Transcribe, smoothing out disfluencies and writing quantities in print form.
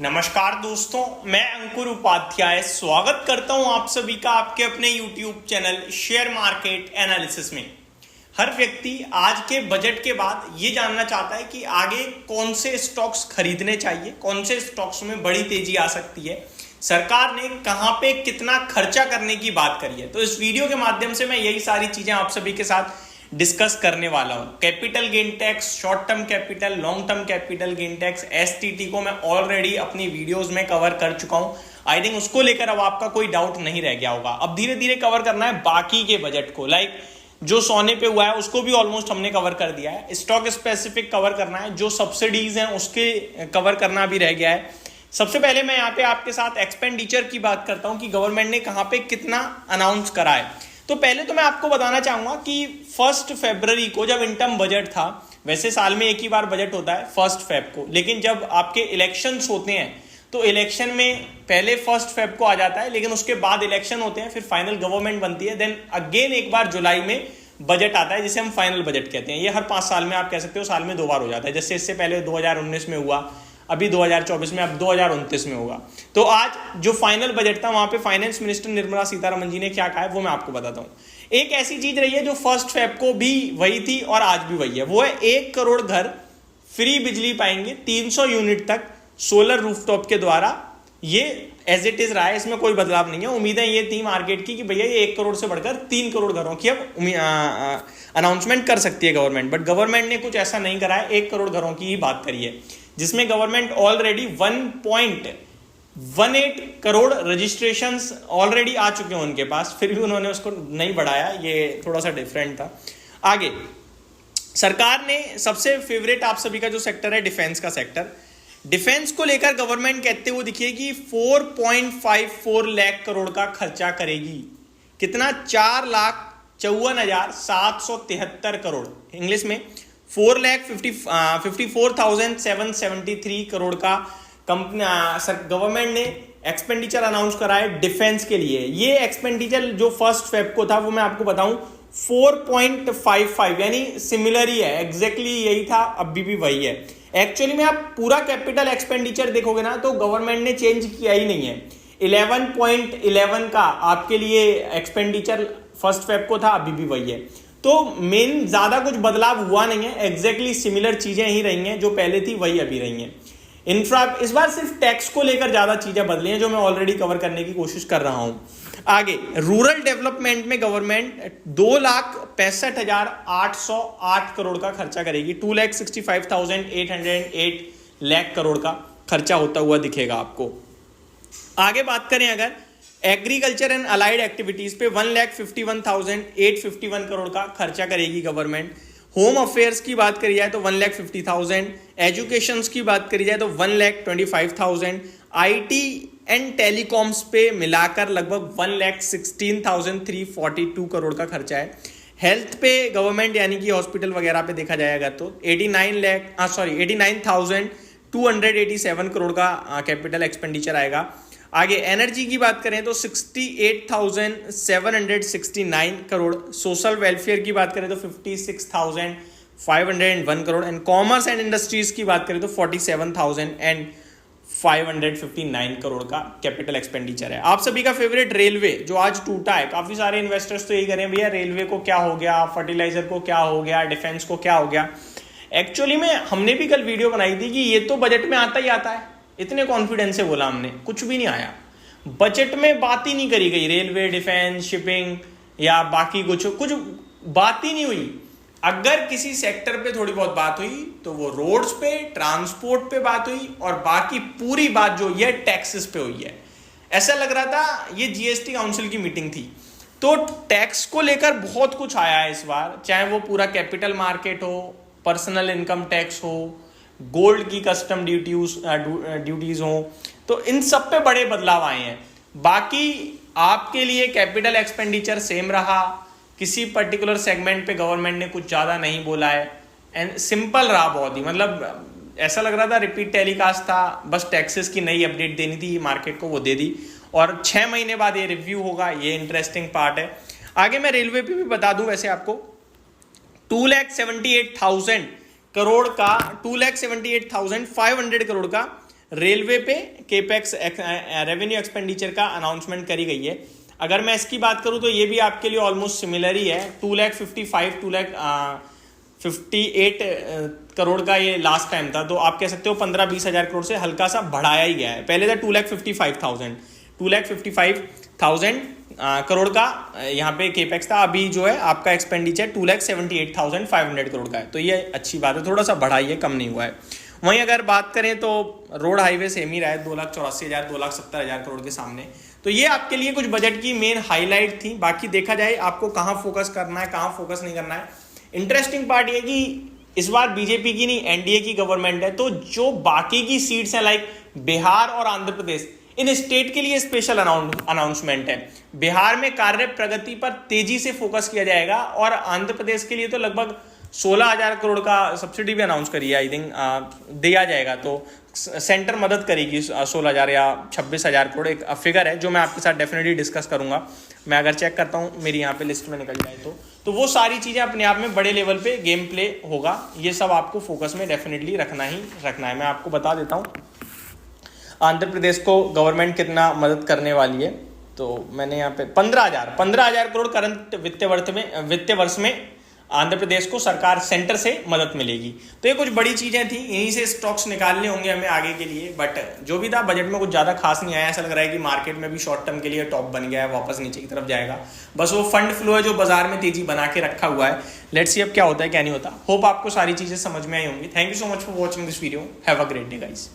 नमस्कार दोस्तों, मैं अंकुर उपाध्याय स्वागत करता हूं आप सभी का आपके अपने YouTube channel share market analysis में। हर व्यक्ति आज के बजट के बाद ये जानना चाहता है कि आगे कौन से स्टॉक्स खरीदने चाहिए, कौन से स्टॉक्स में बड़ी तेजी आ सकती है, सरकार ने कहां पे कितना खर्चा करने की बात करी है। तो इस वीडियो के माध्यम से मैं यही सारी चीजें आप सभी के साथ डिस्कस करने वाला हूं। Capital gain tax, short term capital, long term capital gain tax, STT को मैं ऑलरेडी अपनी वीडियोस में कवर कर चुका हूं। आई थिंक उसको लेकर अब आपका कोई डाउट नहीं रह गया होगा। अब धीरे धीरे कवर करना है बाकी के बजट को, लाइक जो सोने पे हुआ है उसको भी ऑलमोस्ट हमने कवर कर दिया है। स्टॉक स्पेसिफिक कवर करना है, जो सब्सिडीज हैं उसके कवर करना भी रह गया है। सबसे पहले मैं यहाँ पे आपके साथ एक्सपेंडिचर की बात करता हूँ कि गवर्नमेंट ने कहाँ पे कितना अनाउंस करा है। तो पहले तो मैं आपको बताना चाहूंगा कि 1 फरवरी को जब इंटर्म बजट था, वैसे साल में एक ही बार बजट होता है 1 फेब को, लेकिन जब आपके इलेक्शंस होते हैं तो इलेक्शन में पहले 1 फेब को आ जाता है, लेकिन उसके बाद इलेक्शन होते हैं, फिर फाइनल गवर्नमेंट बनती है, देन अगेन एक बार जुलाई में बजट आता है जिसे हम फाइनल बजट कहते हैं। ये हर 5 साल में आप कह सकते हो, साल में 2 बार हो जाता है। जैसे इससे पहले 2019 में हुआ, अभी 2024 में, अब 2029 में होगा। तो आज जो फाइनल बजट था वहां पे फाइनेंस मिनिस्टर निर्मला सीतारमण जी ने क्या कहा है वो मैं आपको बताता हूं। एक ऐसी चीज रही है जो 1 फेब को भी वही थी और आज भी वही है, वो है 1 करोड़ घर फ्री बिजली पाएंगे 300 यूनिट तक सोलर रूफटॉप के द्वारा। ये एज इट इज रहा है, इसमें कोई बदलाव नहीं है। उम्मीदें ये थी मार्केट की कि भैया ये 1 करोड़ से बढ़कर 3 करोड़ घरों की अब अनाउंसमेंट कर सकती है गवर्नमेंट, बट गवर्नमेंट ने कुछ ऐसा नहीं करा है। 1 करोड़ घरों की ही बात करी है, जिसमें government already 1.18 crore registrations already आ चुके हैं उनके पास, फिर भी उन्होंने उसको नहीं बढ़ाया। ये थोड़ा सा डिफरेंट था। आगे सरकार ने सबसे फेवरेट आप सभी का जो सेक्टर है डिफेंस का सेक्टर, डिफेंस को लेकर गवर्नमेंट कहते हुए दिखी है कि 4.54 लाख करोड़ का खर्चा करेगी। कितना? 4,54,773 करोड़। इंग्लिश में 4,54,773 करोड़ का गवर्नमेंट ने एक्सपेंडिचर अनाउंस करा है डिफेंस के लिए। ये एक्सपेंडिचर जो 1 फेब को था वो मैं आपको बताऊं 4.55, यानी सिमिलर ही है, एग्जैक्टली यही था, अभी भी वही है। एक्चुअली में आप पूरा कैपिटल एक्सपेंडिचर देखोगे ना तो गवर्नमेंट ने चेंज किया ही नहीं है। 11.11 का आपके लिए एक्सपेंडिचर 1 फेब को था, अभी भी वही है। तो मेन ज्यादा कुछ बदलाव हुआ नहीं है, एग्जैक्टली सिमिलर चीजें ही रही हैं, जो पहले थी वही अभी रही हैं। इंफ्रा इस बार सिर्फ टैक्स को लेकर ज्यादा चीजें बदली हैं, जो मैं ऑलरेडी कवर करने की कोशिश कर रहा हूं। आगे रूरल डेवलपमेंट में गवर्नमेंट 2,65,808 करोड़ का खर्चा करेगी। 2,65,808 लाख करोड़ का खर्चा होता हुआ दिखेगा आपको। आगे बात करें अगर एग्रीकल्चर एंड अलाइड एक्टिविटीज पे 1,51,851 करोड़ का खर्चा करेगी गवर्नमेंट। होम अफेयर्स की बात करी जाए तो 1,50,000, एजुकेशन की बात करी जाए तो 1,25,000, आईटी एंड टेलीकॉम्स पे मिलाकर लगभग 1,16,342 करोड़ का खर्चा है। हेल्थ पे गवर्नमेंट यानी कि हॉस्पिटल वगैरह पे देखा जाएगा तो 89,287 करोड़ का कैपिटल एक्सपेंडिचर आएगा। आगे एनर्जी की बात करें तो 68,769 करोड़, सोशल वेलफेयर की बात करें तो 56,501 crore, and commerce and industries की बात करें तो 47,559 करोड़ का कैपिटल एक्सपेंडिचर है। आप सभी का फेवरेट रेलवे जो आज टूटा है, काफी सारे इन्वेस्टर्स तो यही करें भैया रेलवे को क्या हो गया, फर्टिलाइजर को क्या हो गया, डिफेंस को क्या हो गया। एक्चुअली में हमने भी कल वीडियो बनाई थी कि ये तो बजट में आता ही आता है, इतने कॉन्फिडेंस से बोला हमने, कुछ भी नहीं आया। बजट में बात ही नहीं करी गई, रेलवे, डिफेंस, शिपिंग या बाकी कुछ बात ही नहीं हुई। अगर किसी सेक्टर पे थोड़ी बहुत बात हुई तो वो रोड्स पे, ट्रांसपोर्ट पे बात हुई, और बाकी पूरी बात जो ये टैक्सेस पे हुई है। ऐसा लग रहा था ये जीएसटी काउंसिल की मीटिंग थी। तो टैक्स को लेकर बहुत कुछ आया है इस बार, चाहे वो पूरा कैपिटल मार्केट हो, पर्सनल इनकम टैक्स हो, गोल्ड की कस्टम ड्यूटीज हो, तो इन सब पे बड़े बदलाव आए हैं। बाकी आपके लिए कैपिटल एक्सपेंडिचर सेम रहा, किसी पर्टिकुलर सेगमेंट पे गवर्नमेंट ने कुछ ज्यादा नहीं बोला है, एंड सिंपल रहा बहुत ही। मतलब ऐसा लग रहा था रिपीट टेलीकास्ट था, बस टैक्सेस की नई अपडेट देनी थी मार्केट को, वो दे दी, और 6 महीने बाद ये रिव्यू होगा। ये इंटरेस्टिंग पार्ट है। आगे मैं रेलवे पे भी बता दूं, वैसे आपको 2,78,000 करोड़ का 2,78,500 करोड़ का रेलवे पे केपेक्स रेवेन्यू एक्सपेंडिचर का अनाउंसमेंट करी गई है। अगर मैं इसकी बात करूं तो ये भी आपके लिए ऑलमोस्ट सिमिलर ही है। 2,58 करोड़ का ये लास्ट टाइम था, तो आप कह सकते हो 15-20 हज़ार करोड़ से हल्का सा बढ़ाया ही गया है। पहले था 2,55,000 करोड़ का यहाँ पे केपेक्स था। अभी जो है आपका एक्सपेंडिचर 2,78,500 करोड़ का है, तो ये अच्छी बात है, थोड़ा सा बढ़ाई है, कम नहीं हुआ है। वहीं अगर बात करें तो रोड हाईवे सेम ही रहा है 2,84,000 2,70,000 करोड़ के सामने। तो ये आपके लिए कुछ बजट की मेन हाईलाइट थी। बाकी देखा जाए आपको कहाँ फोकस करना है, कहाँ फोकस नहीं करना है। इंटरेस्टिंग पार्ट ये कि इस बार बीजेपी की नहीं एनडीए की गवर्नमेंट है, तो जो बाकी की सीट्स हैं लाइक बिहार और आंध्र प्रदेश, इन स्टेट के लिए स्पेशल अनाउंसमेंट है। बिहार में कार्य प्रगति पर तेजी से फोकस किया जाएगा और आंध्र प्रदेश के लिए तो लगभग 16,000 करोड़ का सब्सिडी भी अनाउंस करी है, आई थिंक दिया जाएगा। तो सेंटर मदद करेगी 16,000 या 26,000 करोड़, एक फिगर है जो मैं आपके साथ डेफिनेटली डिस्कस करूंगा। मैं अगर चेक करता हूँ मेरी यहाँ पे लिस्ट में निकल जाए तो वो सारी चीज़ें अपने आप में बड़े लेवल पे गेम प्ले होगा। ये सब आपको फोकस में डेफिनेटली रखना है। मैं आपको बता देता हूँ आंध्र प्रदेश को गवर्नमेंट कितना मदद करने वाली है। तो मैंने यहाँ पे 15,000 करोड़ करंट वित्तीय वर्ष में आंध्र प्रदेश को सरकार सेंटर से मदद मिलेगी। तो ये कुछ बड़ी चीजें थी, इन्हीं से स्टॉक्स निकालने होंगे हमें आगे के लिए। बट जो भी था बजट में कुछ ज्यादा खास नहीं आया। ऐसा लग रहा है कि मार्केट में भी शॉर्ट टर्म के लिए टॉप बन गया है, वापस नीचे की तरफ जाएगा। बस वो फंड फ्लो है जो बाजार में तेजी बना के रखा हुआ है। लेट्स सी अब क्या होता है क्या नहीं होता। होप आपको सारी चीजें समझ में आई होंगी। Thank you so much for watching this video. Have a great day guys.